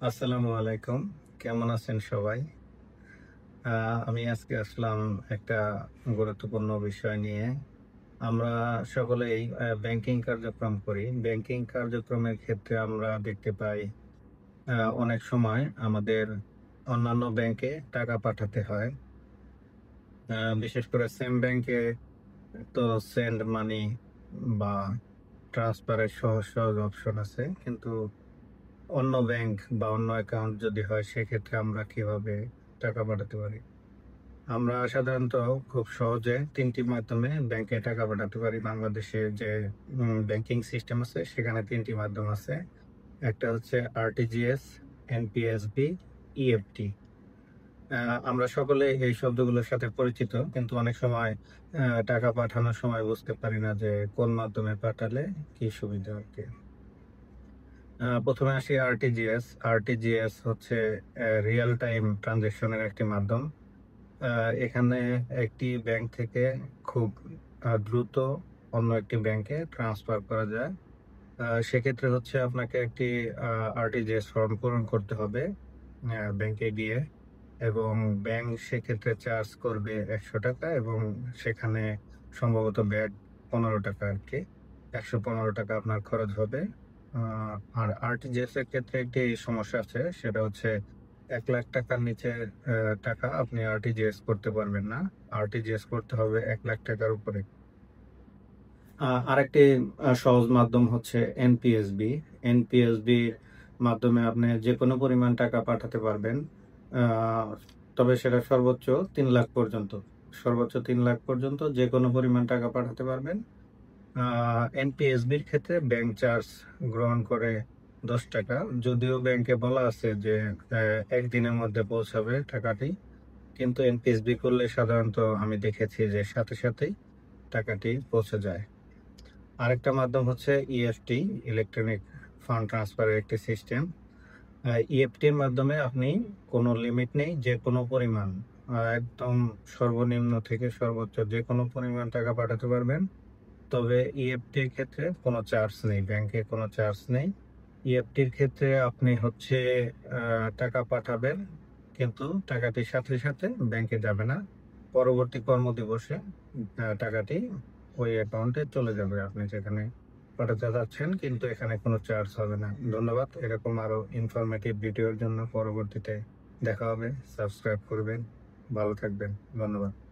আসসালামু আলাইকুম। কেমন আছেন সবাই? আমি আজকে আসলাম একটা গুরুত্বপূর্ণ বিষয় নিয়ে। আমরা সকলেই ব্যাংকিং কার্যক্রম করি। ব্যাংকিং কার্যক্রমের ক্ষেত্রে আমরা দেখতে পাই অনেক সময় আমাদের অন্যান্য ব্যাংকে টাকা পাঠাতে হয়। বিশেষ করে সেম ব্যাংকে তো সেন্ড মানি বা ট্রান্সফারের সহজ সহজ অপশন আছে। কিন্তু অন্য ব্যাংক বা অন্য অ্যাকাউন্ট যদি হয় সেক্ষেত্রে আমরা কিভাবে টাকা পাঠাতে পারি? আমরা সাধারণত খুব সহজে ৩ টি মাধ্যমে ব্যাংকে টাকা পাঠাতে পারি। বাংলাদেশের যে ব্যাংকিং সিস্টেম আছে সেখানে ৩ টি মাধ্যম আছে। একটা হচ্ছে আরটিজিএস, এনপিএসবি, ইএফটি। আ আমরা সকলে এই শব্দগুলোর সাথে পরিচিত। কিন্তু অনেক সময় টাকা পাঠানোর সময় বুঝতে পারি না যে কোন মাধ্যমে পাঠালে কি সুবিধা আরকি। ১ম এ আসি আরটিজিএস। আরটিজিএস হচ্ছে রিয়াল টাইম ট্রান্সেকশনের একটি মাধ্যম। আ এখানে একটি ব্যাংক থেকে খুব দ্রুত অন্য একটি ব্যাংকে ট্রান্সফার করা যায়। সেক্ষেত্রে হচ্ছে আপনাকে একটি আ আরটিজিএস ফর্ম পূরণ করতে হবে ব্যাংকে গিয়ে, এবং ব্যাংক সেক্ষেত্রে চার্জ করবে ৳১০০ এবং সেখানে সম্ভবত ভ্যাট ৳১৫ আরকি। ৳১১৫ আপনার খরচ হবে। আ আর আরটিজিএস এর ক্ষেত্রে একটি সমস্যা আছে, সেটা হচ্ছে ৳১,০০,০০০ নিচে টাকা আপনি আরটিজিএস করতে পারবেন না। আরটিজিএস করতে হবে ৳১,০০,০০০ উপরে। আরেকটি সহজ মাধ্যম হচ্ছে এনপিএসবি। এনপিএসবির মাধ্যমে আপনি যেকোনো পরিমাণ টাকা পাঠাতে পারবেন। আ তবে সেটা সর্বোচ্চ ৩,০০,০০০ পর্যন্ত। সর্বোচ্চ ৩,০০,০০০ পর্যন্ত যেকোনো পরিমাণ টাকা পাঠাতে পারবেন। আ এনপিএসবির ক্ষেত্রে ব্যাংক চার্জ গ্রহণ করে ৳১০। যদিও ব্যাংকে বলা আছে যে ১ দিনের মধ্যে পৌঁছাবে টাকাটি। কিন্তু এনপিএসবি করলে সাধারণত আমি দেখেছি যে সাথে সাথেই টাকাটি পৌঁছে যায়। আরেকটা মাধ্যম হচ্ছে ইএফটি, ইলেকট্রনিক ফান্ড ট্রান্সফারের একটি সিস্টেম। ইএফটির মাধ্যমে আপনি কোনো লিমিট নেই, যেকোনো পরিমাণ একদম সর্বনিম্ন থেকে সর্বোচ্চ যেকোনো পরিমাণ টাকা পাঠাতে পারবেন। তবে ইএফটির ক্ষেত্রে কোনো চার্জ নেই, ব্যাংকে কোনো চার্জ নেই। ইএফটির ক্ষেত্রে আপনি হচ্ছে টাকা পাঠাবেন, কিন্তু টাকাটি সাথে সাথে ব্যাংকে যাবে না। পরবর্তী কর্মদিবসে টাকাটি ওই অ্যাকাউন্টে চলে যাবে আপনি যেখানে পাঠাতে চাচ্ছেন, কিন্তু এখানে কোনো চার্জ হবে না। ধন্যবাদ। এরকম আরো ইনফরমেটিভ ভিডিওর জন্য পরবর্তীতে দেখা হবে। সাবস্ক্রাইব করবেন। ভালো থাকবেন। ধন্যবাদ।